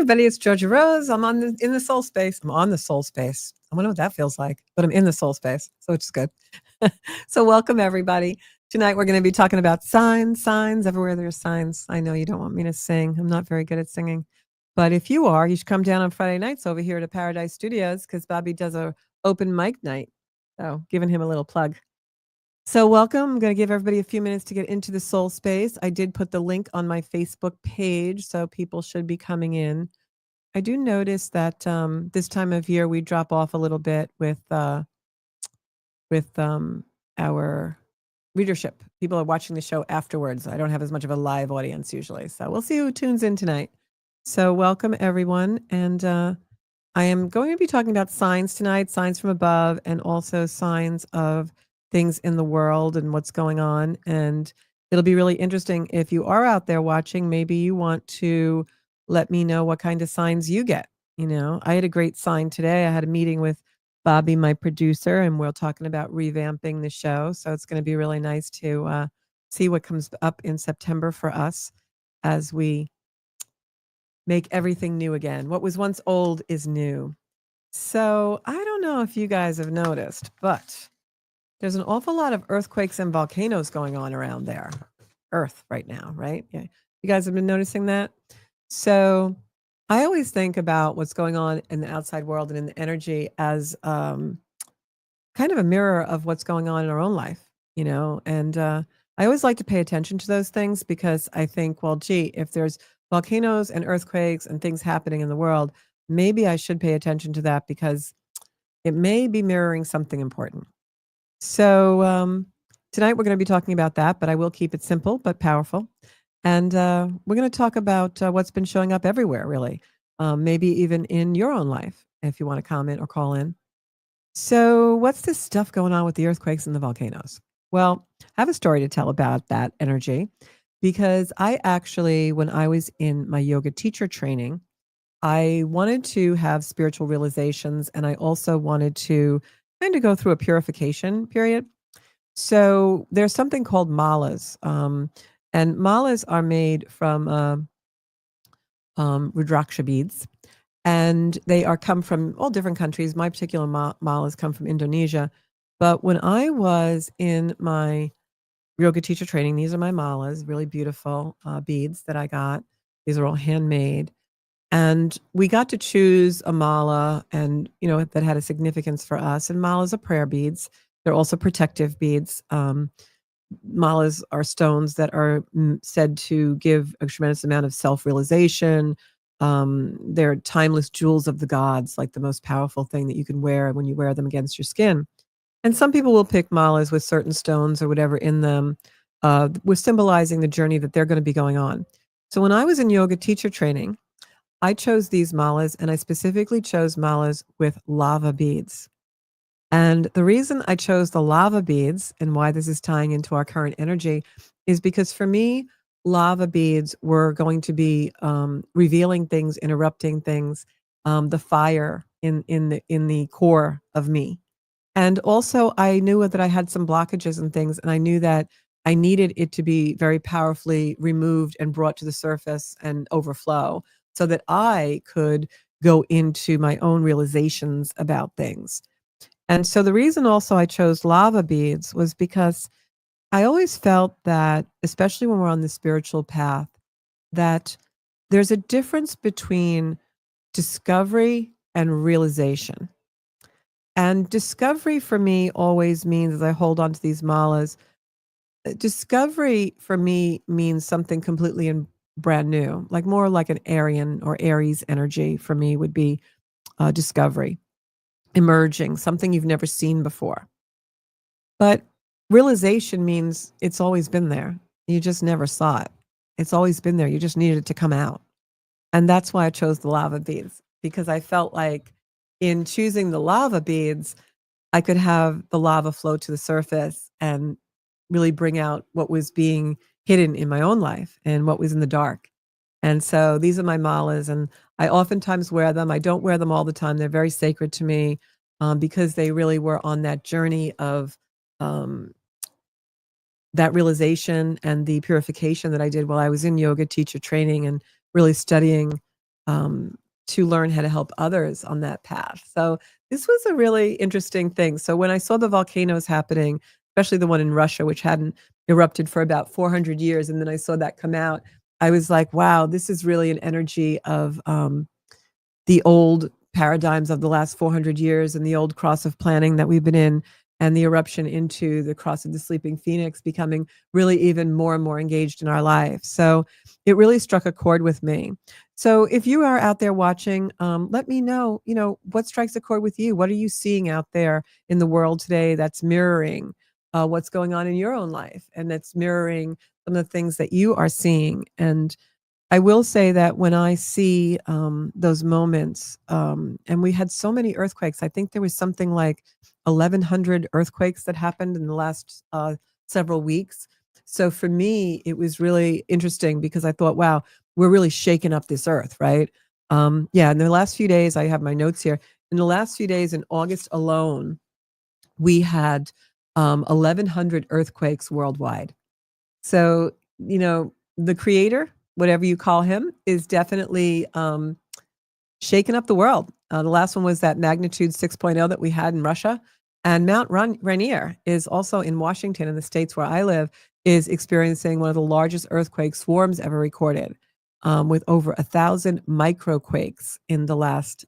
everybody, it's Georgia Rose. I'm in the soul space. I'm on the soul space. I wonder what that feels like, but I'm in the soul space, so it's good. So welcome, everybody. Tonight we're going to be talking about signs. Everywhere there's signs. I know you don't want me to sing. I'm not very good at singing. But if you are, you should come down on Friday nights over here to Paradise Studios because Bobby does a open mic night. So giving him a little plug. So welcome. I'm going to give everybody a few minutes to get into the soul space. I did put the link on my Facebook page, so people should be coming in. I do notice that this time of year we drop off a little bit with our readership. People are watching the show afterwards. I don't have as much of a live audience usually, so we'll see who tunes in tonight. So welcome everyone, and I am going to be talking about signs tonight, signs from above, and also signs of things in the world and what's going on. And it'll be really interesting if you are out there watching. Maybe you want to let me know what kind of signs you get. You know, I had a great sign today. I had a meeting with Bobby, my producer, and we're talking about revamping the show. So it's going to be really nice to see what comes up in September for us as we make everything new again. What was once old is new. So I don't know if you guys have noticed, but there's an awful lot of earthquakes and volcanoes going on around there. Earth right now, right? Yeah. You guys have been noticing that? So I always think about what's going on in the outside world and in the energy as kind of a mirror of what's going on in our own life, you know? And I always like to pay attention to those things because I think, well, gee, if there's volcanoes and earthquakes and things happening in the world, maybe I should pay attention to that because it may be mirroring something important. So tonight we're going to be talking about that, but I will keep it simple but powerful. And we're going to talk about what's been showing up everywhere, really, maybe even in your own life, if you want to comment or call in. So what's this stuff going on with the earthquakes and the volcanoes? Well, I have a story to tell about that energy because I actually, when I was in my yoga teacher training, I wanted to have spiritual realizations, and I also wanted to kind of go through a purification period. So there's something called malas, and malas are made from Rudraksha beads, and they are come from all different countries. My particular malas come from Indonesia, but when I was in my yoga teacher training, these are my malas, really beautiful beads that I got. These are all handmade. And we got to choose a mala, and you know that had a significance for us. And malas are prayer beads. They're also protective beads. Malas are stones that are said to give a tremendous amount of self-realization. They're timeless jewels of the gods, like the most powerful thing that you can wear when you wear them against your skin. And some people will pick malas with certain stones or whatever in them, with symbolizing the journey that they're going to be going on. So when I was in yoga teacher training, I chose these malas, and I specifically chose malas with lava beads. And the reason I chose the lava beads and why this is tying into our current energy is because for me, lava beads were going to be revealing things, interrupting things, the fire in the core of me. And also, I knew that I had some blockages and things, and I knew that I needed it to be very powerfully removed and brought to the surface and overflow so that I could go into my own realizations about things. And so the reason also I chose lava beads was because I always felt that, especially when we're on the spiritual path, that there's a difference between discovery and realization. And discovery for me always means, as I hold on to these malas, discovery for me means something completely and brand new, like more like an Arian or Aries energy for me would be discovery, emerging, something you've never seen before. But realization means it's always been there. You just never saw it. It's always been there. You just needed it to come out. And that's why I chose the lava beads, because I felt like in choosing the lava beads, I could have the lava flow to the surface and really bring out what was being hidden in my own life and what was in the dark. And so these are my malas, and I oftentimes wear them. I don't wear them all the time. They're very sacred to me because they really were on that journey of that realization and the purification that I did while I was in yoga teacher training and really studying to learn how to help others on that path. So this was a really interesting thing. So when I saw the volcanoes happening, especially the one in Russia, which hadn't erupted for about 400 years, and then I saw that come out, I was like, wow, this is really an energy of the old paradigms of the last 400 years and the old cross of planning that we've been in, and the eruption into the cross of the sleeping phoenix becoming really even more and more engaged in our life. So it really struck a chord with me. So if you are out there watching, let me know, what strikes a chord with you. What are you seeing out there in the world today that's mirroring what's going on in your own life, and that's mirroring some of the things that you are seeing. And I will say that when I see those moments, and we had so many earthquakes, I think there was something like 1,100 earthquakes that happened in the last several weeks. So for me, it was really interesting because I thought, wow, we're really shaking up this earth, right? Yeah, in the last few days, I have my notes here. In the last few days, in August alone, we had 1,100 earthquakes worldwide. So, the creator, whatever you call him, is definitely shaking up the world. The last one was that magnitude 6.0 that we had in Russia. And Mount Rainier is also in Washington, in the states where I live, is experiencing one of the largest earthquake swarms ever recorded, with over 1,000 microquakes in the last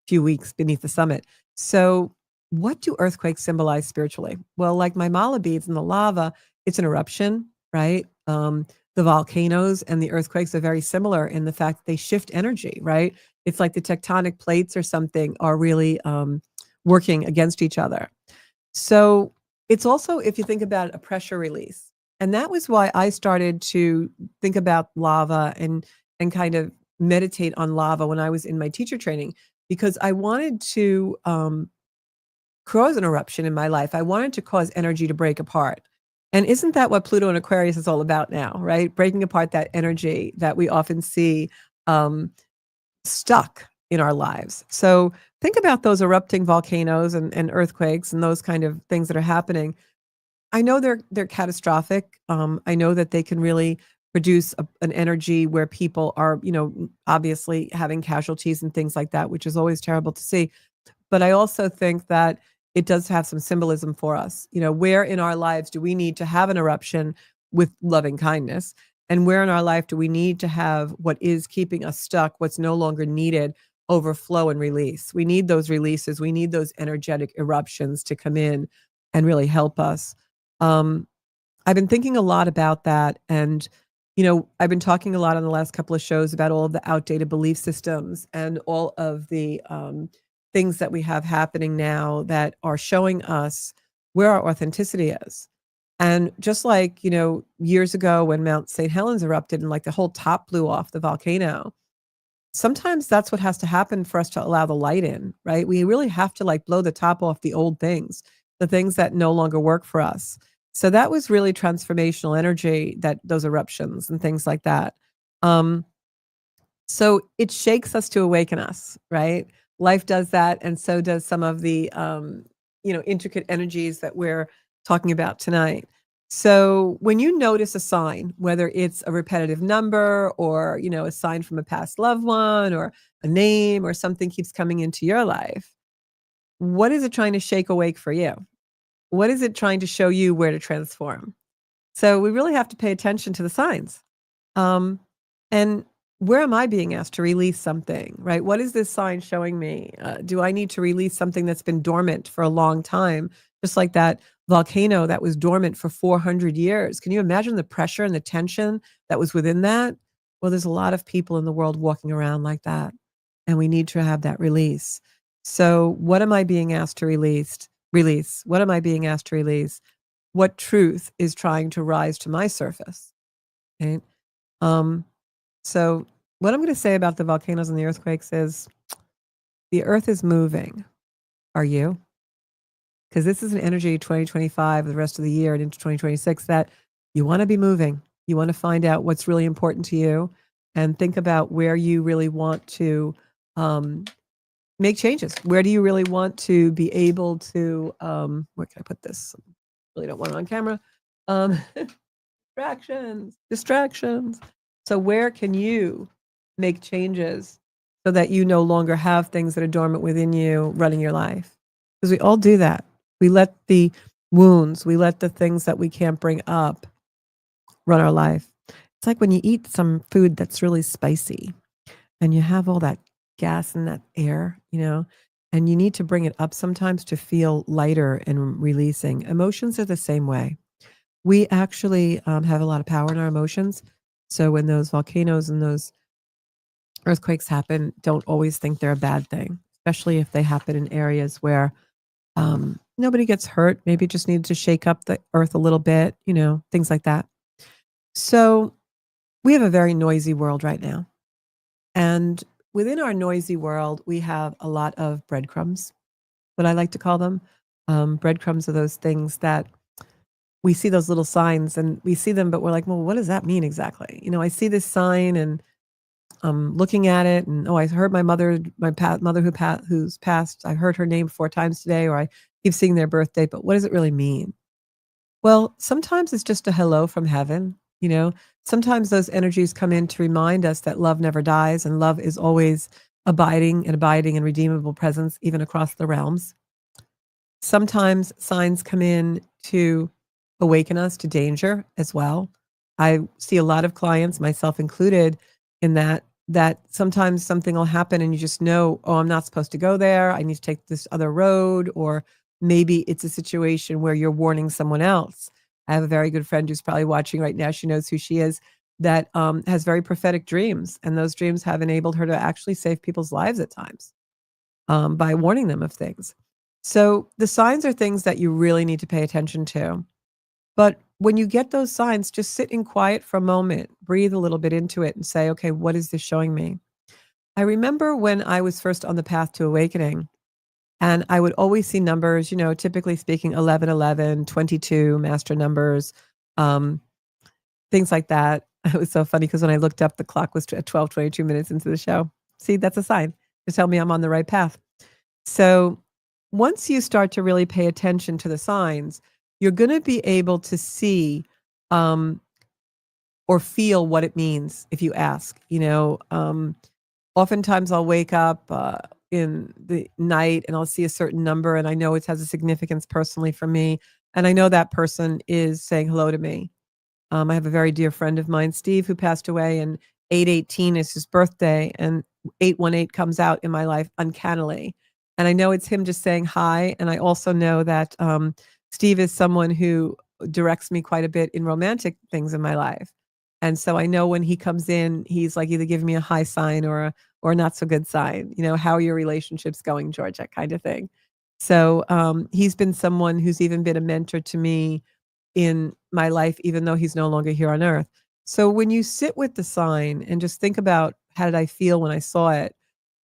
few weeks beneath the summit. So, what do earthquakes symbolize spiritually? Well, like my mala beads and the lava, it's an eruption, right? The volcanoes and the earthquakes are very similar in the fact that they shift energy, right? It's like the tectonic plates or something are really working against each other. So it's also, if you think about it, a pressure release. And that was why I started to think about lava and kind of meditate on lava when I was in my teacher training, because I wanted to cause an eruption in my life. I wanted to cause energy to break apart. And isn't that what Pluto and Aquarius is all about now, right? Breaking apart that energy that we often see um, stuck in our lives. So think about those erupting volcanoes and earthquakes and those kind of things that are happening. I know they're catastrophic. I know that they can really produce an energy where people are, obviously having casualties and things like that, which is always terrible to see. But I also think that it does have some symbolism for us. Where in our lives do we need to have an eruption with loving kindness? And where in our life do we need to have what is keeping us stuck, what's no longer needed, overflow and release? We need those releases. We need those energetic eruptions to come in and really help us. Um, I've been thinking a lot about that. And, I've been talking a lot on the last couple of shows about all of the outdated belief systems and all of the things that we have happening now that are showing us where our authenticity is. And just like, years ago when Mount St. Helens erupted and like the whole top blew off the volcano, sometimes that's what has to happen for us to allow the light in, right? We really have to like blow the top off the old things, the things that no longer work for us. So that was really transformational energy, that those eruptions and things like that. Um, so it shakes us to awaken us, right? Life does that, and so does some of the intricate energies that we're talking about tonight. So when you notice a sign, whether it's a repetitive number or, a sign from a past loved one or a name or something keeps coming into your life, what is it trying to shake awake for you? What is it trying to show you where to transform? So we really have to pay attention to the signs. Um, and where am I being asked to release something, right? What is this sign showing me? Do I need to release something that's been dormant for a long time? Just like that volcano that was dormant for 400 years. Can you imagine the pressure and the tension that was within that? Well, there's a lot of people in the world walking around like that, and we need to have that release. So, what am I being asked to release? Release. What am I being asked to release? What truth is trying to rise to my surface? Right? Um, so what I'm going to say about the volcanoes and the earthquakes is the earth is moving. Are you? Because this is an energy 2025, the rest of the year and into 2026, that you want to be moving. You want to find out what's really important to you and think about where you really want to um, make changes. Where do you really want to be able to, where can I put this? Really don't want it on camera. Um, distractions. So where can you make changes so that you no longer have things that are dormant within you running your life. Because we all do that. We let the wounds, we let the things that we can't bring up run our life. It's like when you eat some food that's really spicy and you have all that gas and that air, and you need to bring it up sometimes to feel lighter and releasing. Emotions are the same way. We actually have a lot of power in our emotions. So when those volcanoes and those earthquakes happen, don't always think they're a bad thing, especially if they happen in areas where nobody gets hurt. Maybe it just needs to shake up the earth a little bit, things like that. So we have a very noisy world right now. And within our noisy world, we have a lot of breadcrumbs, what I like to call them. Breadcrumbs are those things that we see those little signs and we see them, but we're like, well, what does that mean exactly? I see this sign and I'm looking at it and, oh, I heard my mother, mother who's passed. I heard her name 4 times today, or I keep seeing their birthday, but what does it really mean? Well, sometimes it's just a hello from heaven. Sometimes those energies come in to remind us that love never dies and love is always abiding and redeemable presence, even across the realms. Sometimes signs come in to awaken us to danger as well. I see a lot of clients, myself included, in that sometimes something will happen and you just know, oh, I'm not supposed to go there. I need to take this other road, or maybe it's a situation where you're warning someone else. I have a very good friend who's probably watching right now. She knows who she is, that has very prophetic dreams, and those dreams have enabled her to actually save people's lives at times by warning them of things. So the signs are things that you really need to pay attention to. But when you get those signs, just sit in quiet for a moment, breathe a little bit into it and say, okay, what is this showing me? I remember when I was first on the path to awakening, and I would always see numbers, typically speaking, 1111, 22, master numbers, um, things like that. It was so funny because when I looked up, the clock was at 12:22 into the show. See, that's a sign to tell me I'm on the right path. So once you start to really pay attention to the signs, you're going to be able to see um, or feel what it means if you ask. Oftentimes I'll wake up in the night and I'll see a certain number and I know it has a significance personally for me. And I know that person is saying hello to me. I have a very dear friend of mine, Steve, who passed away, and 8/18 is his birthday, and 818 comes out in my life uncannily. And I know it's him just saying hi. And I also know that Steve is someone who directs me quite a bit in romantic things in my life. And so I know when he comes in, he's like either giving me a high sign or a not so good sign. How are your relationships going, Georgia, kind of thing. So he's been someone who's even been a mentor to me in my life, even though he's no longer here on earth. So when you sit with the sign and just think about how did I feel when I saw it,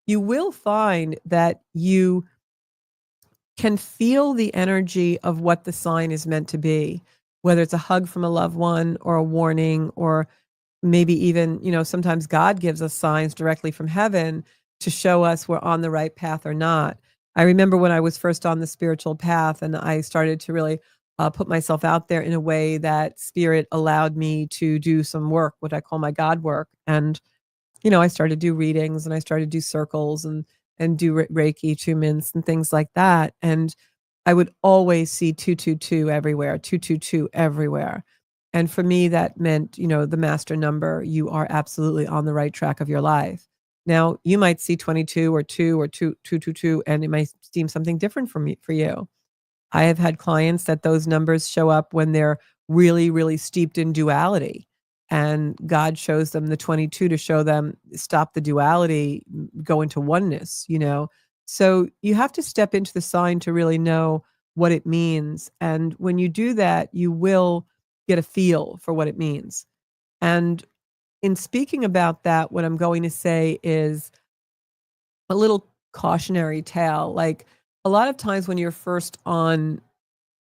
you will find that you can feel the energy of what the sign is meant to be, whether it's a hug from a loved one or a warning, or maybe even, sometimes God gives us signs directly from heaven to show us we're on the right path or not. I remember when I was first on the spiritual path and I started to really put myself out there in a way that spirit allowed me to do some work, what I call my God work. And I started to do readings and I started to do circles and do Reiki, 2 minutes and things like that. And I would always see 222 everywhere, 222 everywhere. And for me, that meant, the master number, you are absolutely on the right track of your life. Now, you might see 22 or 2 or 222, and it might seem something different for you. I have had clients that those numbers show up when they're really, really steeped in duality. And God shows them the 22 to show them stop the duality, go into oneness. So you have to step into the sign to really know what it means. And when you do that, you will get a feel for what it means. And in speaking about that, what I'm going to say is a little cautionary tale. Like a lot of times when you're first on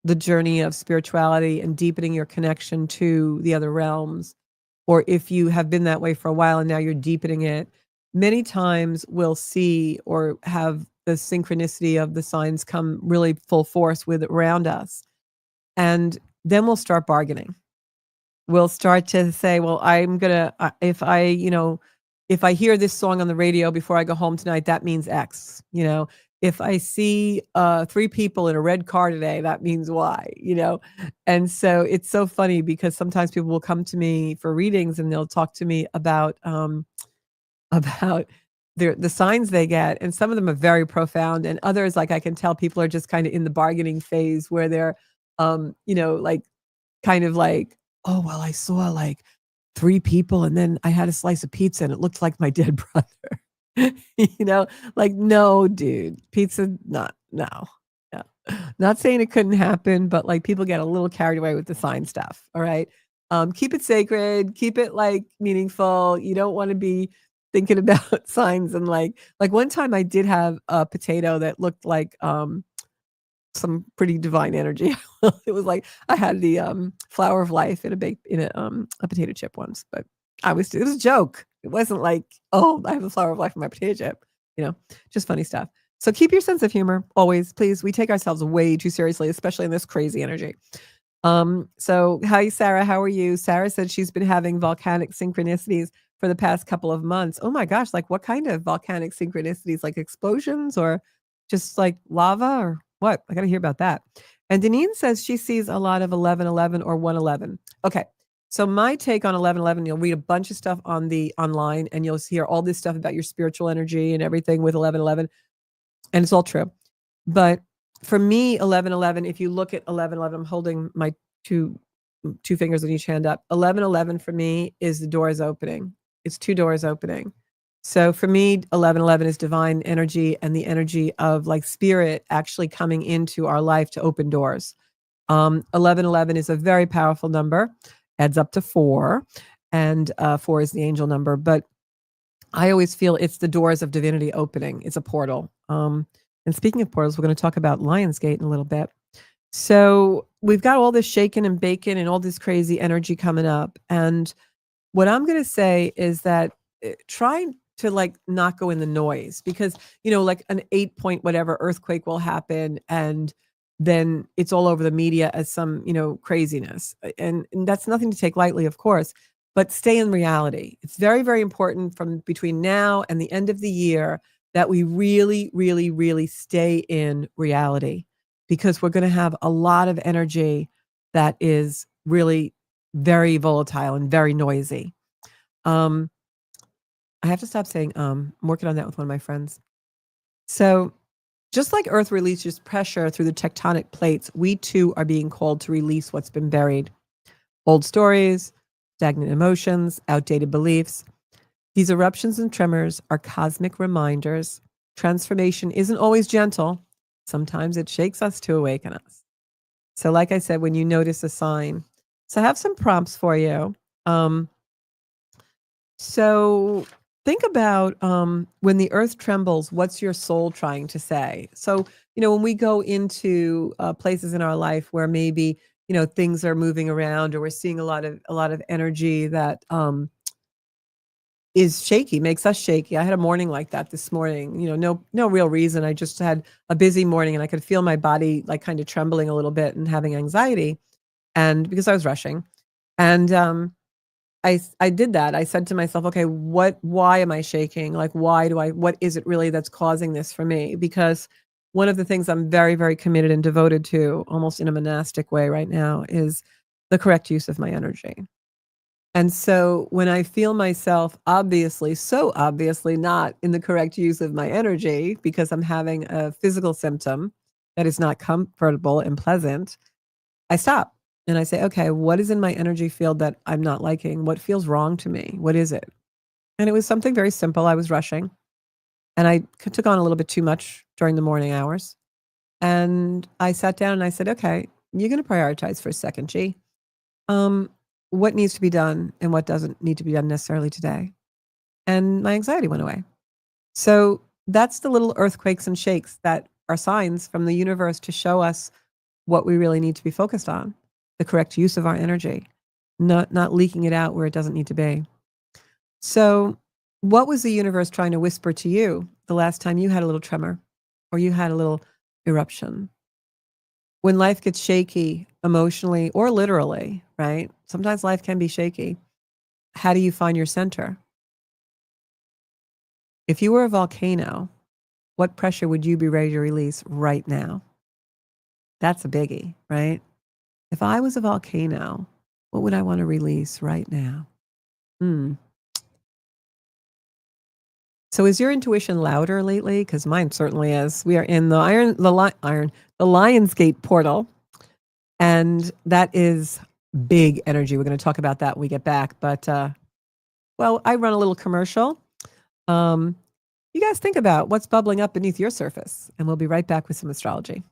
the journey of spirituality and deepening your connection to the other realms, or if you have been that way for a while and now you're deepening it, many times we'll see or have the synchronicity of the signs come really full force with around us. And then we'll start bargaining. We'll start to say, well, I'm going to, if I, if I hear this song on the radio before I go home tonight, that means X, you know. If I see 3 people in a red car today, that means Y, you know. And so it's so funny because sometimes people will come to me for readings and they'll talk to me about the signs they get, and some of them are very profound, and others, like, I can tell people are just kinda in the bargaining phase where they're, you know, like, kind of like, "Oh, well, I saw, like, 3 people, and then I had a slice of pizza, and it looked like my dead brother." You know? Like, "No, dude, pizza not no, no." Not saying it couldn't happen, but, like, people get a little carried away with the sign stuff, all right? Keep it sacred, keep it, like, meaningful. You don't wanna be thinking about signs and, like, one time I did have a potato that looked like, some pretty divine energy. It was like I had the, flower of life in a potato chip once, but it was a joke. It wasn't like, "Oh, I have a flower of life in my potato chip," you know, just funny stuff. So keep your sense of humor always, please. We take ourselves way too seriously, especially in this crazy energy. So hi, Sarah. How are you? Sarah said she's been having volcanic synchronicities for the past couple of months. Oh my gosh, like what kind of volcanic synchronicities? Like explosions or just like lava or what? I got to hear about that. And Deneen says she sees a lot of 1111 or 111. Okay. So my take on 1111, you'll read a bunch of stuff on the online and you'll hear all this stuff about your spiritual energy and everything with 1111, and it's all true. But for me, 1111, if you look at 1111, I'm holding my two two fingers on each hand up. 1111 for me is the doors opening. It's 2 doors opening. So for me, 1111 is divine energy and the energy of like spirit actually coming into our life to open doors. 1111 is a very powerful number, adds up to 4, and 4 is the angel number. But I always feel it's the doors of divinity opening. It's a portal. And speaking of portals, we're going to talk about Lionsgate in a little bit. So we've got all this shaking and bacon and all this crazy energy coming up. And what I'm going to say is that try to like not go in the noise because, you know, like an 8 point whatever earthquake will happen and then it's all over the media as some, you know, craziness. And that's nothing to take lightly, of course, but stay in reality. It's very, very important from between now and the end of the year that we really, really, really stay in reality because we're going to have a lot of energy that is really very volatile and very noisy. Um, I have to stop saying, I'm working on that with one of my friends. So, just like Earth releases pressure through the tectonic plates, we too are being called to release what's been buried. Old stories, stagnant emotions, outdated beliefs. These eruptions and tremors are cosmic reminders. Transformation isn't always gentle. Sometimes it shakes us to awaken us. So, like I said, when you notice a sign, so I have some prompts for you. Um, So think about when the earth trembles, what's your soul trying to say? So, you know, when we go into places in our life where maybe, you know, things are moving around or we're seeing a lot of energy that is shaky, makes us shaky. I had a morning like that this morning, you know, no real reason. I just had a busy morning and I could feel my body like kind of trembling a little bit and having anxiety and because I was rushing. And I did that. I said to myself, "Okay, why am I shaking? Like, what is it really that's causing this for me?" Because one of the things I'm very, very committed and devoted to, almost in a monastic way right now, is the correct use of my energy. And so when I feel myself so obviously not in the correct use of my energy because I'm having a physical symptom that is not comfortable and pleasant, I stop and I say, okay, what is in my energy field that I'm not liking? What feels wrong to me? What is it? And it was something very simple. I was rushing and I took on a little bit too much during the morning hours. And I sat down and I said, okay, you're going to prioritize for a second, G. Um, what needs to be done and what doesn't need to be done necessarily today? And my anxiety went away. So that's the little earthquakes and shakes that are signs from the universe to show us what we really need to be focused on, the correct use of our energy, not leaking it out where it doesn't need to be. So, what was the universe trying to whisper to you the last time you had a little tremor or you had a little eruption? When life gets shaky emotionally or literally, right? Sometimes life can be shaky. How do you find your center? If you were a volcano, what pressure would you be ready to release right now? That's a biggie, right? If I was a volcano, what would I want to release right now? Hmm. So is your intuition louder lately? Because mine certainly is. We are in the the Lionsgate portal, and that is big energy. We're going to talk about that when we get back. But well, I run a little commercial. Um, you guys think about what's bubbling up beneath your surface, and we'll be right back with some astrology.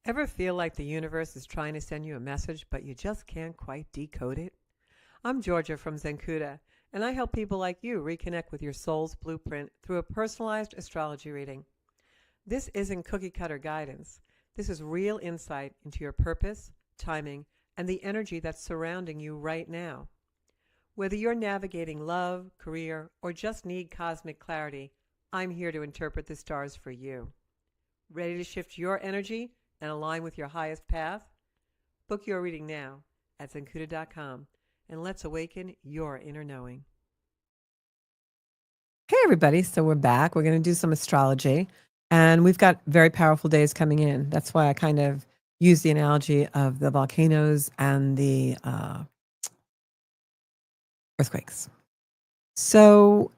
Ever feel like the universe is trying to send you a message, but you just can't quite decode it? I'm Georgia from Zencuda, and I help people like you reconnect with your soul's blueprint through a personalized astrology reading. This isn't cookie cutter guidance. This is real insight into your purpose, timing, and the energy that's surrounding you right now. Whether you're navigating love, career, or just need cosmic clarity, I'm here to interpret the stars for you. Ready to shift your energy and align with your highest path? Book your reading now at zencuda.com and let's awaken your inner knowing. Hey, everybody. So we're back. We're going to do some astrology, and we've got very powerful days coming in. That's why I kind of use the analogy of the volcanoes and the earthquakes. So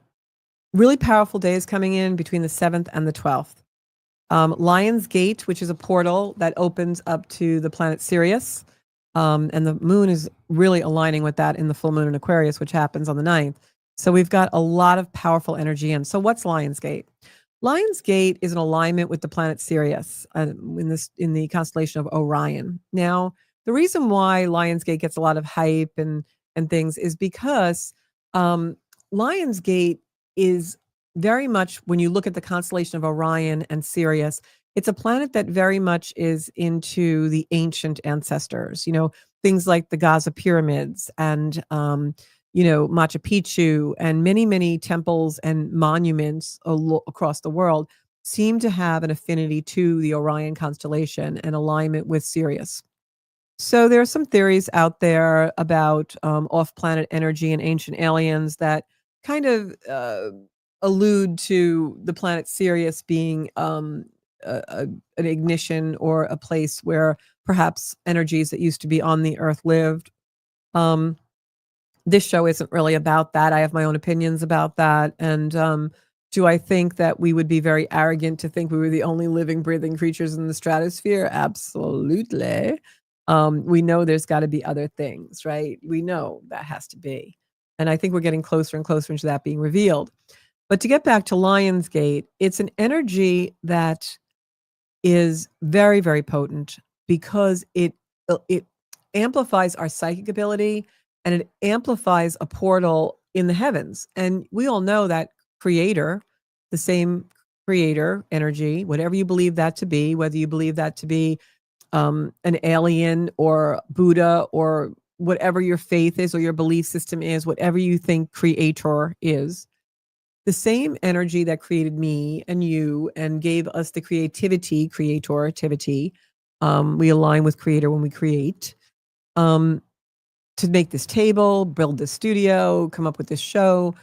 really powerful days coming in between the 7th and the 12th. Lion's Gate, which is a portal that opens up to the planet Sirius. And the moon is really aligning with that in the full moon in Aquarius, which happens on the 9th. So we've got a lot of powerful energy in. So what's Lion's Gate? Lion's Gate is an alignment with the planet Sirius in the constellation of Orion. Now, the reason why Lion's Gate gets a lot of hype and things is because Lion's Gate is very much, when you look at the constellation of Orion and Sirius, it's a planet that very much is into the ancient ancestors, things like the Gaza pyramids and, Machu Picchu and many, many temples and monuments across the world seem to have an affinity to the Orion constellation and alignment with Sirius. So there are some theories out there about off-planet energy and ancient aliens that kind of allude to the planet Sirius being an ignition or a place where perhaps energies that used to be on the earth lived. This show isn't really about that. I have my own opinions about that. And do I think that we would be very arrogant to think we were the only living, breathing creatures in the stratosphere? Absolutely. We know there's got to be other things, right? We know that has to be. And I think we're getting closer and closer into that being revealed. But to get back to Lionsgate, it's an energy that is very, very potent because it amplifies our psychic ability and it amplifies a portal in the heavens. And we all know that creator, the same creator energy, whatever you believe that to be, whether you believe that to be an alien or Buddha or whatever your faith is or your belief system is, whatever you think creator is, the same energy that created me and you and gave us the creativity, we align with creator when we create, to make this table, build this studio, come up with this show.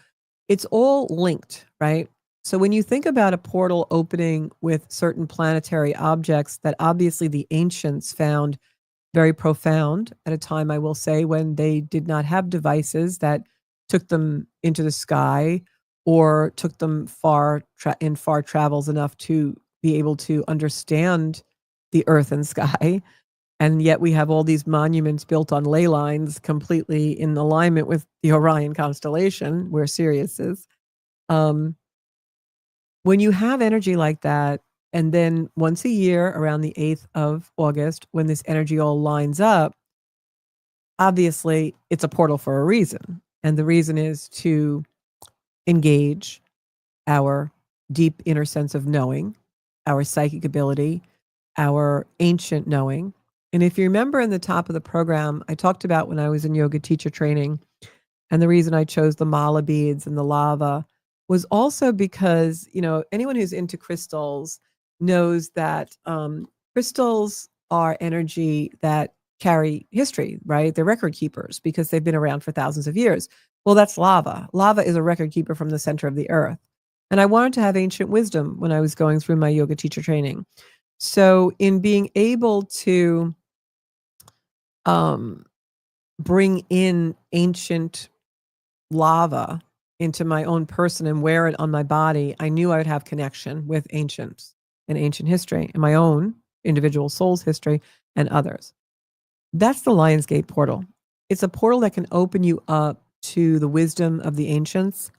It's all linked, right? So when you think about a portal opening with certain planetary objects that obviously the ancients found very profound at a time, I will say, when they did not have devices that took them into the sky or took them far travels enough to be able to understand the earth and sky. And yet we have all these monuments built on ley lines completely in alignment with the Orion constellation, where Sirius is. When you have energy like that, and then once a year around the 8th of August, when this energy all lines up, obviously it's a portal for a reason. And the reason is to engage our deep inner sense of knowing, our psychic ability, our ancient knowing. And if you remember in the top of the program, I talked about when I was in yoga teacher training, and the reason I chose the mala beads and the lava was also because, anyone who's into crystals knows that crystals are energy that carry history, right? They're record keepers because they've been around for thousands of years. Well, that's lava. Lava is a record keeper from the center of the earth. And I wanted to have ancient wisdom when I was going through my yoga teacher training. So in being able to bring in ancient lava into my own person and wear it on my body, I knew I would have connection with ancients and ancient history and my own individual soul's history and others. That's the Lionsgate portal. It's a portal that can open you up to the wisdom of the ancients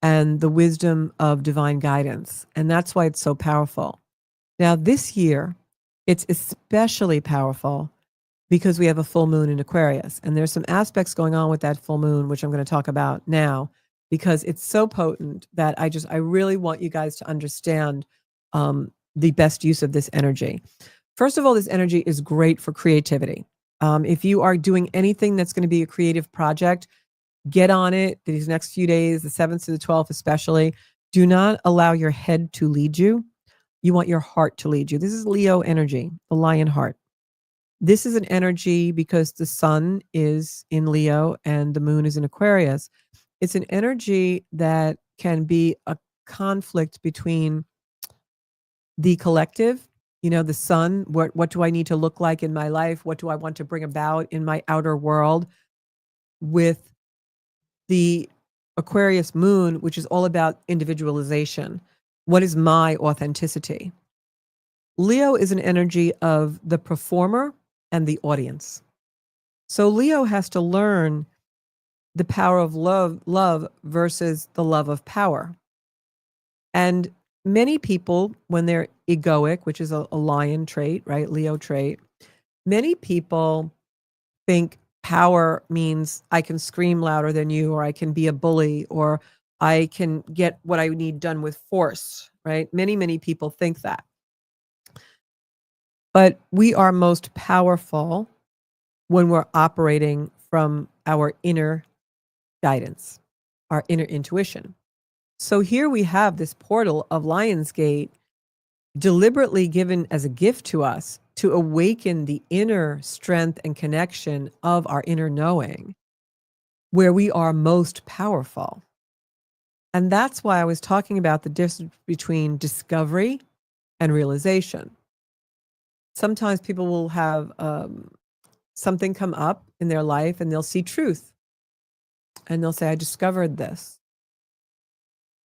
and the wisdom of divine guidance. And that's why it's so powerful. Now, this year, it's especially powerful because we have a full moon in Aquarius. And there's some aspects going on with that full moon, which I'm going to talk about now, because it's so potent that I really want you guys to understand the best use of this energy. First of all, this energy is great for creativity. If you are doing anything that's going to be a creative project, get on it these next few days, the 7th to the 12th especially. Do not allow your head to lead you. You want your heart to lead you. This is Leo energy, the lion heart. This is an energy because the sun is in Leo and the moon is in Aquarius. It's an energy that can be a conflict between the collective, the sun, what do I need to look like in my life? What do I want to bring about in my outer world? With the Aquarius moon, which is all about individualization. What is my authenticity? Leo is an energy of the performer and the audience. So Leo has to learn the power of love versus the love of power. And many people, when they're egoic, which is a lion trait, right? Leo trait, many people think power means I can scream louder than you, or I can be a bully, or I can get what I need done with force, right? Many, many people think that. But we are most powerful when we're operating from our inner guidance, our inner intuition. So here we have this portal of Lionsgate deliberately given as a gift to us to awaken the inner strength and connection of our inner knowing, where we are most powerful. And that's why I was talking about the difference between discovery and realization. Sometimes people will have something come up in their life and they'll see truth. And they'll say, I discovered this.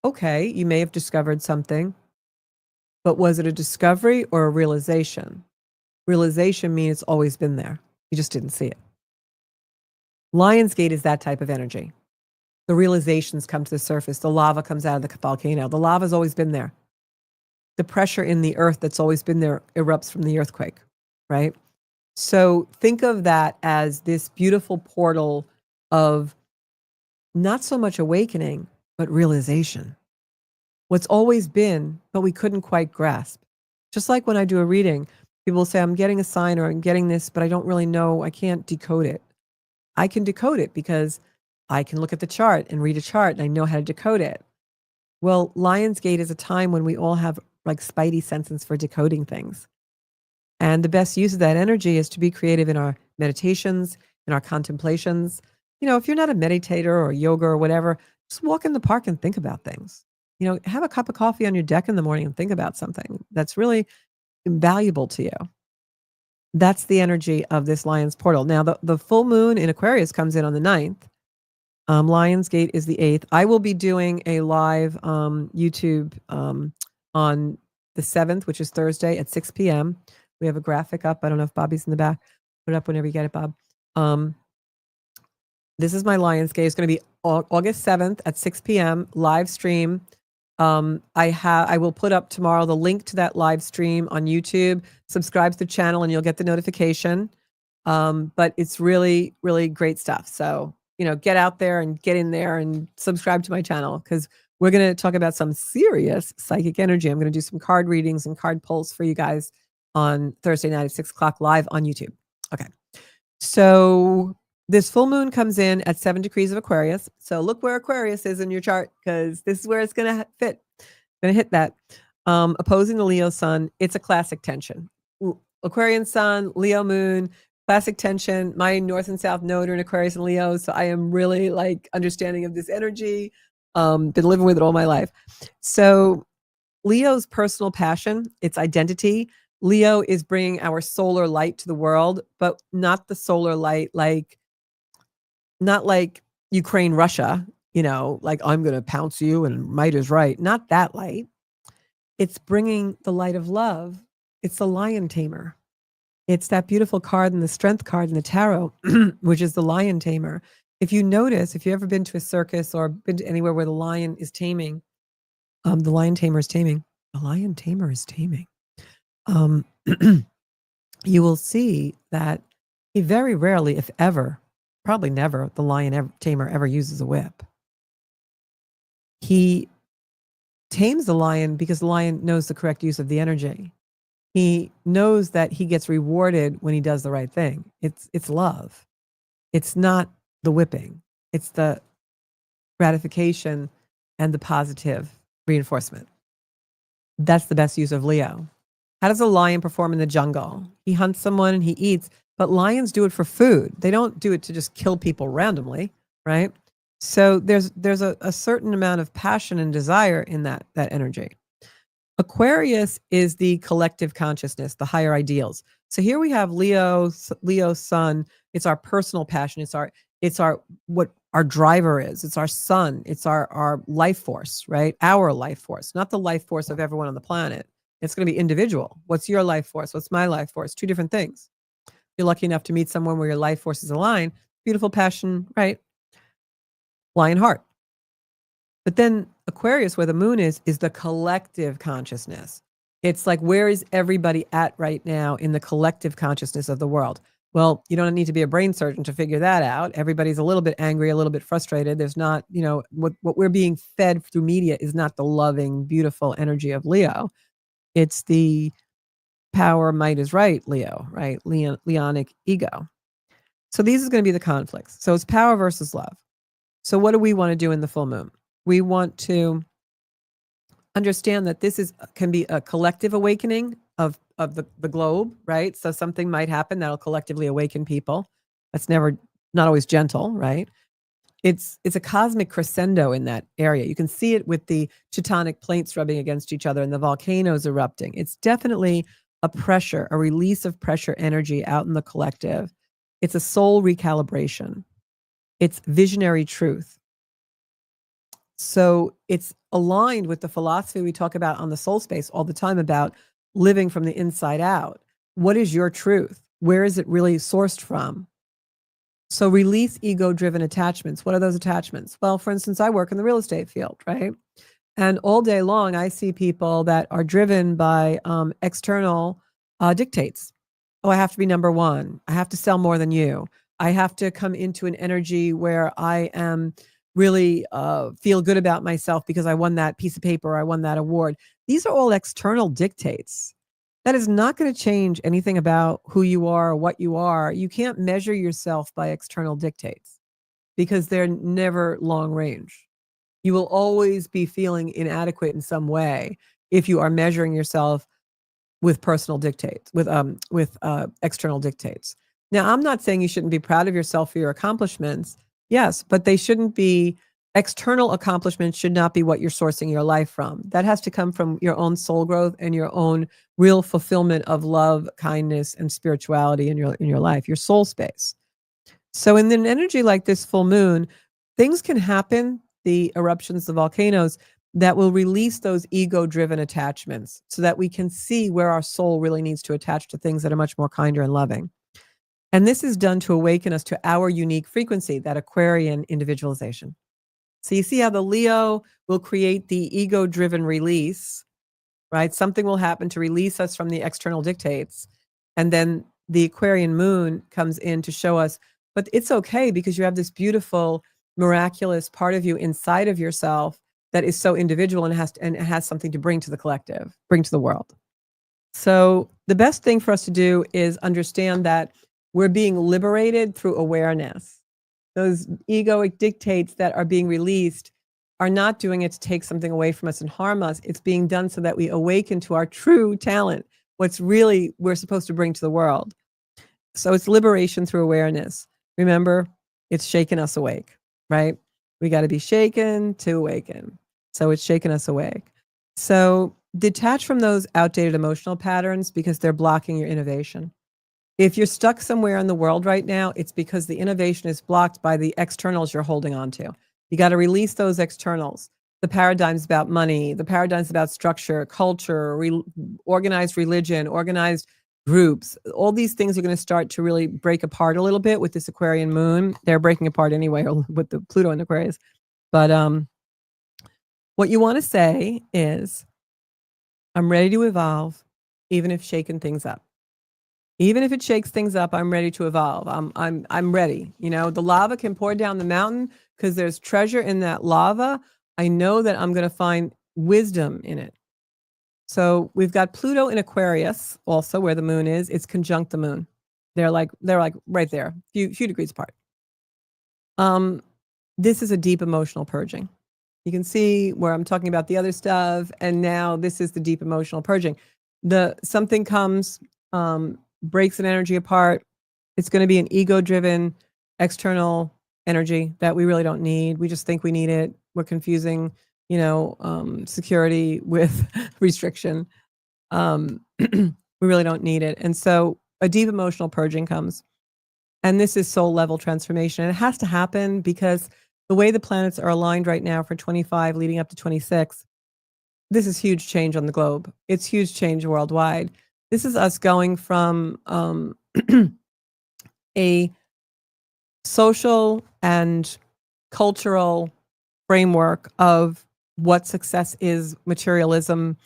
Okay, you may have discovered something, but was it a discovery or a realization? Realization means it's always been there. You just didn't see it. Lionsgate is that type of energy. The realizations come to the surface. The lava comes out of the volcano. The lava's always been there. The pressure in the earth that's always been there erupts from the earthquake, right? So think of that as this beautiful portal of not so much awakening, but realization. What's always been, but we couldn't quite grasp. Just like when I do a reading, people will say, I'm getting a sign or I'm getting this, but I don't really know. I can't decode it. I can decode it because I can look at the chart and read a chart and I know how to decode it. Well, Lionsgate is a time when we all have like spidey senses for decoding things. And the best use of that energy is to be creative in our meditations, in our contemplations. If you're not a meditator or yoga or whatever, just walk in the park and think about things. Have a cup of coffee on your deck in the morning and think about something that's really valuable to you. That's the energy of this Lion's portal. Now, the full moon in Aquarius comes in on the 9th. Lionsgate is the 8th. I will be doing a live YouTube on the 7th, which is Thursday at 6 p.m. We have a graphic up. I don't know if Bobby's in the back. Put it up whenever you get it, Bob. This is my Lionsgate. It's going to be August 7th at 6 p.m. live stream. I will put up tomorrow the link to that live stream on YouTube. Subscribe to the channel and you'll get the notification. But it's really, really great stuff. So, get out there and get in there and subscribe to my channel because we're going to talk about some serious psychic energy. I'm going to do some card readings and card pulls for you guys on Thursday night at 6 o'clock live on YouTube. Okay. So This full moon comes in at 7 degrees of Aquarius. So look where Aquarius is in your chart, because this is where it's going to fit. Going to hit that. Opposing the Leo sun. It's a classic tension. Aquarian sun, Leo moon, classic tension. My north and south node are in Aquarius and Leo. So I am really like understanding of this energy. Been living with it all my life. So Leo's personal passion, its identity. Leo is bringing our solar light to the world, but not the solar light not like Ukraine, Russia, like I'm going to pounce you and might is right. Not that light. It's bringing the light of love. It's the lion tamer. It's that beautiful card and the strength card in the tarot, which is the lion tamer. If you notice, if you've ever been to a circus or been to anywhere where the lion is taming, the lion tamer is taming. The lion tamer is taming. You will see that he very rarely, if ever, probably never, the lion tamer ever uses a whip. He tames the lion because the lion knows the correct use of the energy. He knows that he gets rewarded when he does the right thing. It's love. It's not the whipping. It's the gratification and the positive reinforcement. That's the best use of Leo. How does a lion perform in the jungle? He hunts someone and he eats, but lions do it for food. They don't do it to just kill people randomly, right? So there's a certain amount of passion and desire in that energy. Aquarius is the collective consciousness, the higher ideals. So here we have Leo's sun. It's our personal passion. It's our what our driver is. It's our sun. It's our life force, right? Our life force, not the life force of everyone on the planet. It's going to be individual. What's your life force? What's my life force? Two different things. You're lucky enough to meet someone where your life forces align. Beautiful passion, right? Lion heart. But then Aquarius, where the moon is the collective consciousness. It's like, where is everybody at right now in the collective consciousness of the world? Well, you don't need to be a brain surgeon to figure that out. Everybody's a little bit angry, a little bit frustrated. There's not, what we're being fed through media is not the loving, beautiful energy of Leo. It's the power, might is right, Leo, right? Leonic ego. So these is going to be the conflicts. So it's power versus love. So what do we want to do in the full moon? We want to understand that this can be a collective awakening of the globe, right? So something might happen that'll collectively awaken people. That's not always gentle, right? It's a cosmic crescendo in that area. You can see it with the tectonic plates rubbing against each other and the volcanoes erupting. It's definitely a release of pressure energy out in the collective. It's a soul recalibration. It's visionary truth. So it's aligned with the philosophy we talk about on the soul space all the time about living from the inside out. What is your truth? Where is it really sourced from? So release ego-driven attachments. What are those attachments? Well, for instance, I work in the real estate field, right? And all day long, I see people that are driven by external dictates. Oh, I have to be number one. I have to sell more than you. I have to come into an energy where I am really feel good about myself because I won that piece of paper, I won that award. These are all external dictates. That is not going to change anything about who you are or what you are. You can't measure yourself by external dictates because they're never long range. You will always be feeling inadequate in some way if you are measuring yourself with personal dictates, with external dictates. Now, I'm not saying you shouldn't be proud of yourself for your accomplishments. Yes, but they shouldn't be external accomplishments should not be what you're sourcing your life from. That has to come from your own soul growth and your own real fulfillment of love, kindness, and spirituality in your life, your soul space. So in an energy like this full moon, things can happen, the eruptions, the volcanoes, that will release those ego-driven attachments so that we can see where our soul really needs to attach to things that are much more kinder and loving. And this is done to awaken us to our unique frequency, that Aquarian individualization. So you see how the Leo will create the ego-driven release, right? Something will happen to release us from the external dictates. And then the Aquarian moon comes in to show us, but it's okay because you have this beautiful, miraculous part of you inside of yourself that is so individual and has something to bring to the collective, bring to the world. So the best thing for us to do is understand that We're being liberated through awareness. Those egoic dictates that are being released are not doing it to take something away from us and harm us. It's being done so that we awaken to our true talent, what's really we're supposed to bring to the world. So it's liberation through awareness. Remember, it's shaking us awake, right? We got to be shaken to awaken. So it's shaking us awake. So detach from those outdated emotional patterns because they're blocking your innovation. If you're stuck somewhere in the world right now, it's because the innovation is blocked by the externals you're holding on to. You got to release those externals. The paradigms about money, the paradigms about structure, culture, organized religion, organized groups. All these things are going to start to really break apart a little bit with this Aquarian moon. They're breaking apart anyway with the Pluto in Aquarius. But what you want to say is, I'm ready to evolve, even if shaking things up. Even if it shakes things up, I'm ready to evolve. I'm ready. You know, the lava can pour down the mountain because there's treasure in that lava. I know that I'm going to find wisdom in it. So we've got Pluto in Aquarius, also where the moon is. It's conjunct the moon. They're like right there, few degrees apart. This is a deep emotional purging. You can see where I'm talking about the other stuff, and now this is the deep emotional purging. Something comes, breaks an energy apart. It's going to be an ego-driven external energy that we really don't need. We just think we need it. We're confusing, security with restriction. We really don't need it. And so a deep emotional purging comes. And this is soul level transformation. And it has to happen because the way the planets are aligned right now for 25 leading up to 26, this is huge change on the globe. It's huge change worldwide. This is us going from a social and cultural framework of what success is, materialism,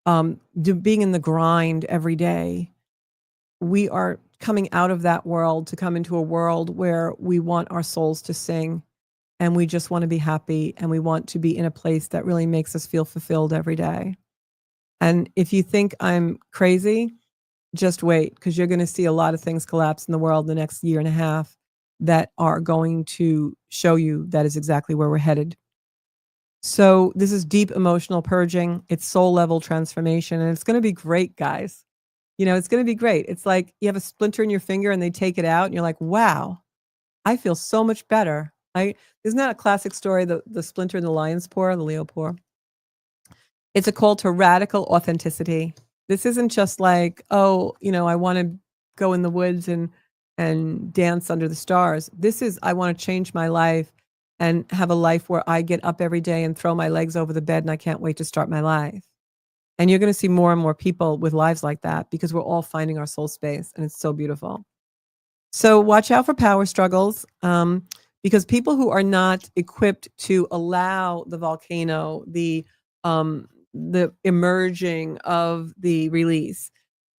being in the grind every day. We are coming out of that world to come into a world where we want our souls to sing, and we just want to be happy, and we want to be in a place that really makes us feel fulfilled every day. And if you think I'm crazy, just wait, because you're going to see a lot of things collapse in the world in the next year and a half that are going to show you that is exactly where we're headed. So this is deep emotional purging. It's soul level transformation, and it's going to be great, guys. It's going to be great. It's like you have a splinter in your finger and they take it out and you're like, wow, I feel so much better. Isn't that a classic story, the splinter in the lion's paw, the Leo paw? It's a call to radical authenticity. This isn't just like, I want to go in the woods and dance under the stars. This is, I want to change my life and have a life where I get up every day and throw my legs over the bed and I can't wait to start my life. And you're going to see more and more people with lives like that because we're all finding our soul space, and it's so beautiful. So watch out for power struggles because people who are not equipped to allow the volcano, the emerging of the release,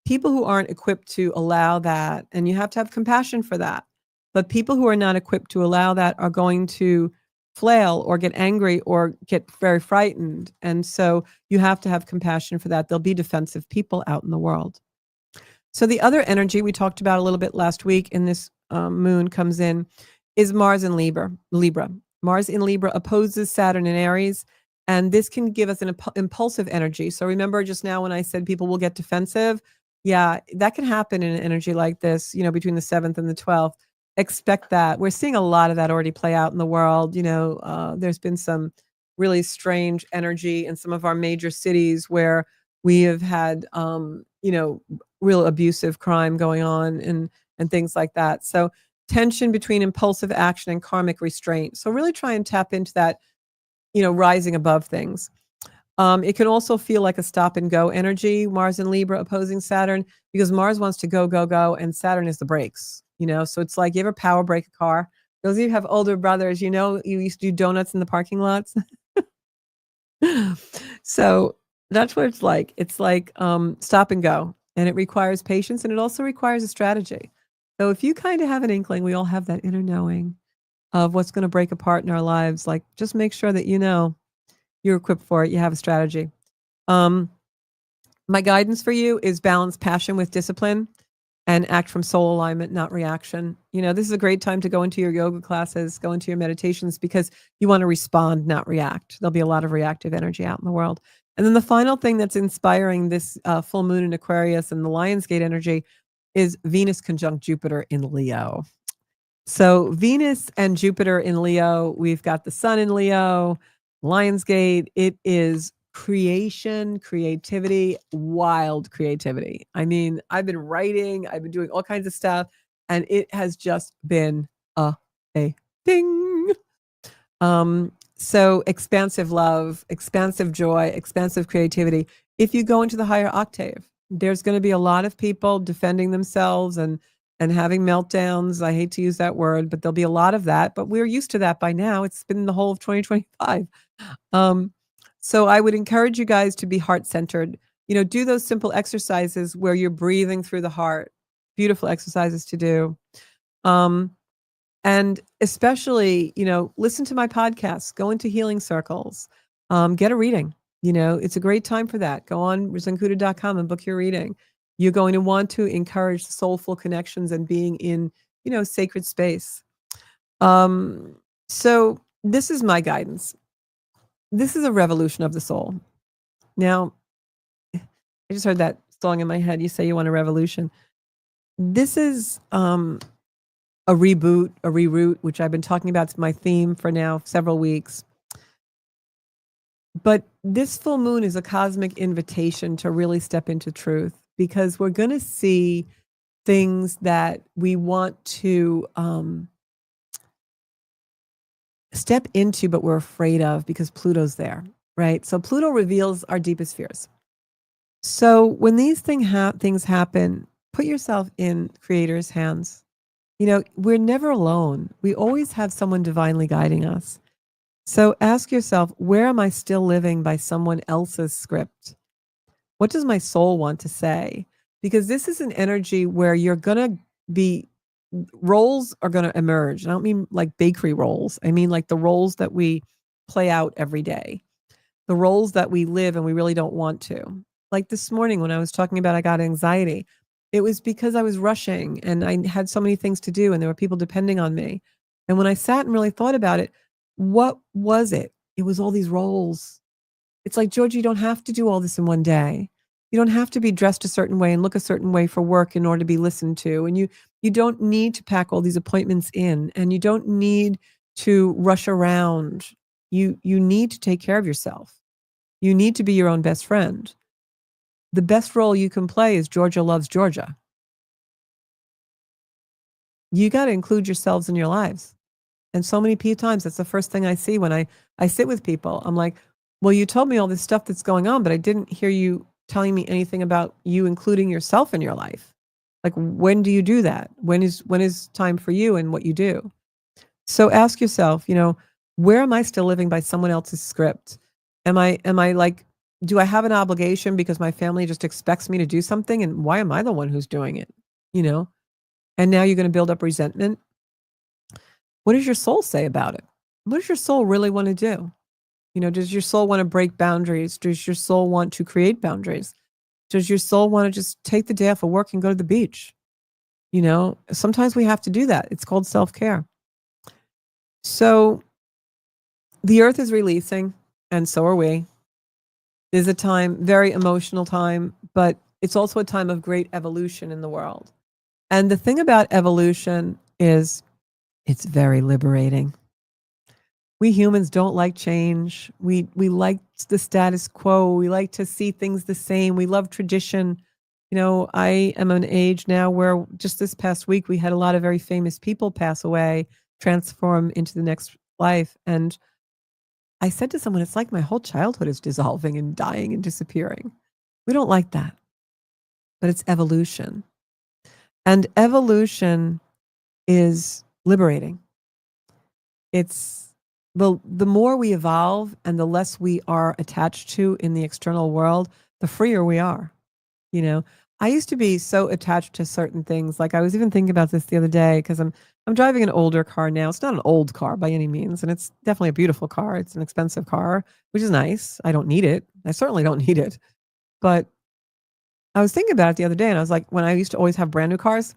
people who aren't equipped to allow that, and you have to have compassion for that. But people who are not equipped to allow that are going to flail or get angry or get very frightened. And so you have to have compassion for that. There'll be defensive people out in the world. So the other energy we talked about a little bit last week in this moon comes in is Mars in Libra. Mars in Libra opposes Saturn in Aries, and this can give us an impulsive energy. So remember just now when I said people will get defensive? Yeah, that can happen in an energy like this, between the 7th and the 12th. Expect that. We're seeing a lot of that already play out in the world. There's been some really strange energy in some of our major cities where we have had, real abusive crime going on and things like that. So tension between impulsive action and karmic restraint. So really try and tap into that, rising above things. It can also feel like a stop and go energy, Mars and Libra opposing Saturn, because Mars wants to go, go, go, and Saturn is the brakes, So it's like, you ever power brake a car? Those of you who have older brothers, you used to do donuts in the parking lots. So that's what it's like. It's like stop and go, and it requires patience, and it also requires a strategy. So if you kind of have an inkling, we all have that inner knowing of what's going to break apart in our lives, like just make sure that you're equipped for it. You have a strategy. My guidance for you is balance passion with discipline. and act from soul alignment, not reaction. This is a great time to go into your yoga classes, go into your meditations, because you want to respond, not react. There'll be a lot of reactive energy out in the world. And then the final thing that's inspiring this full moon in Aquarius and the Lionsgate energy is Venus conjunct Jupiter in Leo. So Venus and Jupiter in Leo, we've got the sun in Leo, Lionsgate. It is creation, creativity, wild creativity. I mean, I've been writing, I've been doing all kinds of stuff, and it has just been a ding. So expansive love, expansive joy, expansive creativity. If you go into the higher octave, there's going to be a lot of people defending themselves and having meltdowns. I hate to use that word, but there'll be a lot of that. But we're used to that by now. It's been the whole of 2025. So I would encourage you guys to be heart-centered. Do those simple exercises where you're breathing through the heart. Beautiful exercises to do. And especially, listen to my podcasts, go into healing circles, get a reading. It's a great time for that. Go on zenkuda.com and book your reading. You're going to want to encourage soulful connections and being in, sacred space. So this is my guidance. This is a revolution of the soul. Now, I just heard that song in my head. You say you want a revolution. This is a reboot, a reroute, which I've been talking about. It's my theme for now several weeks. But this full moon is a cosmic invitation to really step into truth, because we're going to see things that we want to step into, but we're afraid of because Pluto's there, right? So Pluto reveals our deepest fears. So when these things happen, put yourself in Creator's hands. We're never alone. We always have someone divinely guiding us. So ask yourself, where am I still living by someone else's script? What does my soul want to say? Because this is an energy where you're going to be, roles are going to emerge. I don't mean like bakery roles. I mean like the roles that we play out every day, the roles that we live and we really don't want to. Like this morning when I was talking about I got anxiety, it was because I was rushing and I had so many things to do and there were people depending on me. And when I sat and really thought about it, what was it? It was all these roles. It's like, Georgia, you don't have to do all this in one day. You don't have to be dressed a certain way and look a certain way for work in order to be listened to. And you don't need to pack all these appointments in, and you don't need to rush around. You need to take care of yourself. You need to be your own best friend. The best role you can play is Georgia loves Georgia. You got to include yourselves in your lives. And so many times, that's the first thing I see when I sit with people. I'm like, well, you told me all this stuff that's going on, but I didn't hear you telling me anything about you including yourself in your life. Like, when do you do that? When is time for you and what you do? So ask yourself, where am I still living by someone else's script? Am I like, do I have an obligation because my family just expects me to do something? And why am I the one who's doing it? And now you're going to build up resentment. What does your soul say about it? What does your soul really want to do? Does your soul want to break boundaries? Does your soul want to create boundaries? Does your soul want to just take the day off of work and go to the beach? Sometimes we have to do that. It's called self-care. So the earth is releasing, and so are we. It is a time, very emotional time, but it's also a time of great evolution in the world. And the thing about evolution is it's very liberating. We humans don't like change. We like the status quo. We like to see things the same. We love tradition. I am an age now where just this past week, we had a lot of very famous people pass away, transform into the next life. And I said to someone, it's like my whole childhood is dissolving and dying and disappearing. We don't like that, but it's evolution. And evolution is liberating. It's the more we evolve and the less we are attached to in the external world, the freer we are. I used to be so attached to certain things. Like I was even thinking about this the other day because I'm driving an older car now. It's not an old car by any means, and it's definitely a beautiful car. It's an expensive car, which is nice. I don't need it. I certainly don't need it. But I was thinking about it the other day, and I was like, when I used to always have brand new cars,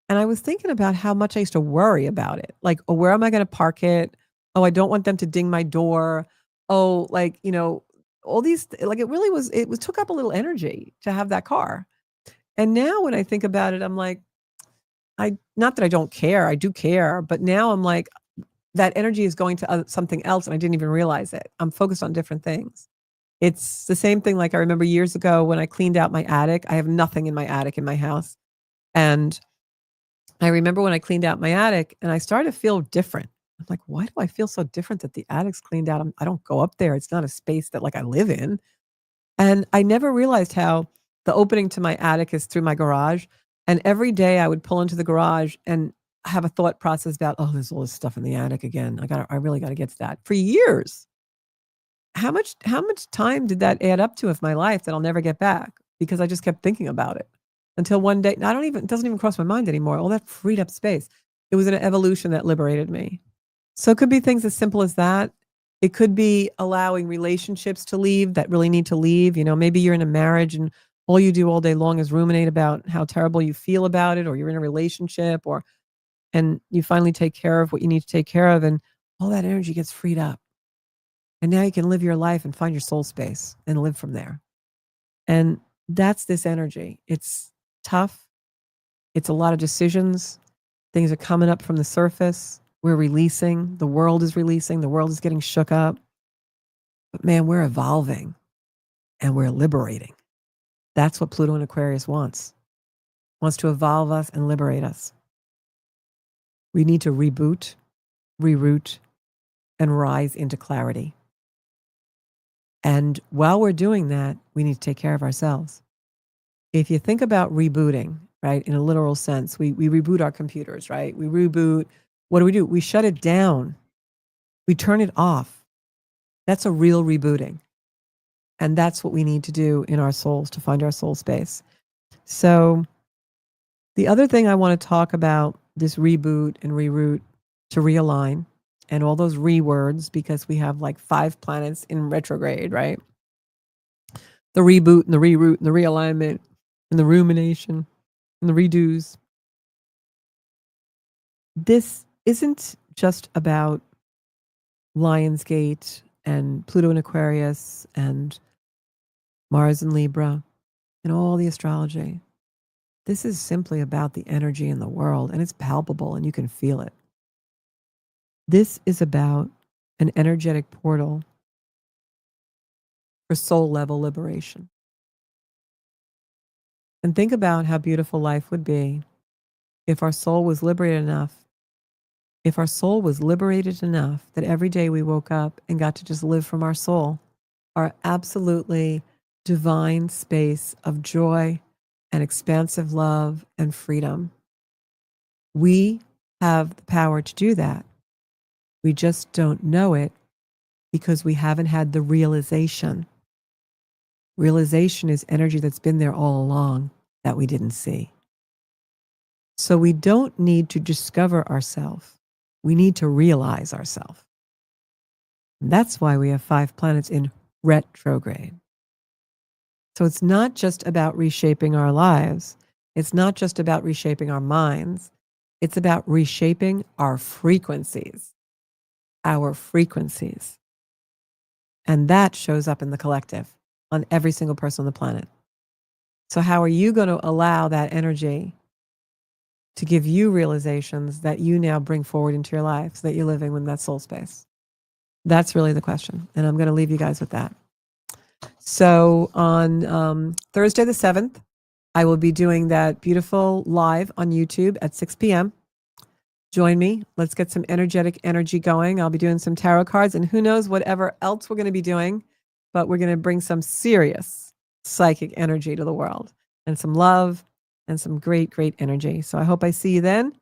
and I was thinking about how much I used to worry about it. Like, oh, where am I going to park it? Oh, I don't want them to ding my door. Oh, like, all these, like, it took up a little energy to have that car. And now when I think about it, I'm like, not that I don't care, I do care, but now I'm like, that energy is going to something else and I didn't even realize it. I'm focused on different things. It's the same thing. Like I remember years ago when I cleaned out my attic. I have nothing in my attic in my house. And I remember when I cleaned out my attic and I started to feel different. I'm like, why do I feel so different that the attic's cleaned out? I don't go up there. It's not a space that like I live in. And I never realized how the opening to my attic is through my garage. And every day I would pull into the garage and have a thought process about, oh, there's all this stuff in the attic again. I really got to get to that. For years. How much time did that add up to of my life that I'll never get back? Because I just kept thinking about it until one day, it doesn't even cross my mind anymore. All that freed up space. It was an evolution that liberated me. So it could be things as simple as that. It could be allowing relationships to leave that really need to leave. Maybe you're in a marriage and all you do all day long is ruminate about how terrible you feel about it, or you're in a relationship, and you finally take care of what you need to take care of, and all that energy gets freed up. And now you can live your life and find your soul space and live from there. And that's this energy. It's tough. It's a lot of decisions. Things are coming up from the surface. We're releasing. The world is releasing. The world is getting shook up. But man, we're evolving and we're liberating. That's what Pluto in Aquarius wants. Wants to evolve us and liberate us. We need to reboot, reroute, and rise into clarity. And while we're doing that, we need to take care of ourselves. If you think about rebooting, right, in a literal sense, we reboot our computers, right? We reboot. What do? We shut it down. We turn it off. That's a real rebooting. And that's what we need to do in our souls to find our soul space. So the other thing I want to talk about, this reboot and reroute, to realign, and all those words, because we have like 5 planets in retrograde, right? The reboot and the reroute and the realignment and the rumination and the redos. This isn't just about Lionsgate and Pluto in Aquarius and Mars in Libra and all the astrology. This is simply about the energy in the world, and it's palpable and you can feel it. This is about an energetic portal for soul level liberation. And think about how beautiful life would be if our soul was liberated enough. If our soul was liberated enough that every day we woke up and got to just live from our soul, our absolutely divine space of joy and expansive love and freedom. We have the power to do that. We just don't know it because we haven't had the realization. Realization is energy that's been there all along that we didn't see. So we don't need to discover ourselves. We need to realize ourselves. That's why we have 5 planets in retrograde. So it's not just about reshaping our lives. It's not just about reshaping our minds. It's about reshaping our frequencies. Our frequencies. And that shows up in the collective on every single person on the planet. So how are you going to allow that energy to give you realizations that you now bring forward into your life so that you're living in that soul space? That's really the question. And I'm going to leave you guys with that. So on Thursday the 7th, I will be doing that beautiful live on YouTube at 6 p.m. Join me. Let's get some energetic energy going. I'll be doing some tarot cards and who knows whatever else we're going to be doing, but we're going to bring some serious psychic energy to the world and some love and some great, great energy. So I hope I see you then.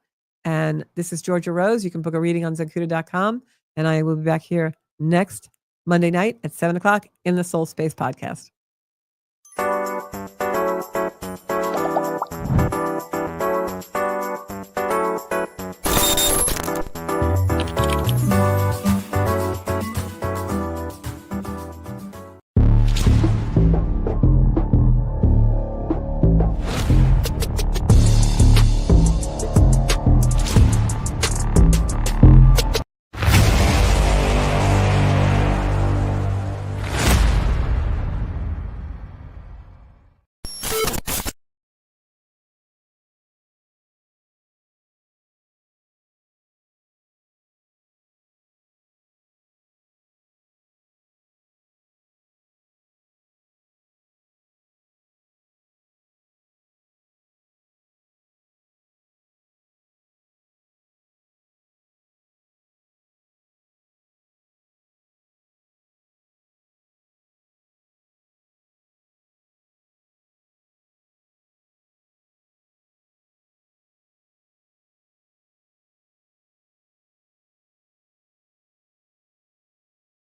And this is Georgia Rose. You can book a reading on Zenkuda.com. And I will be back here next Monday night at 7 o'clock in the Soul Space podcast.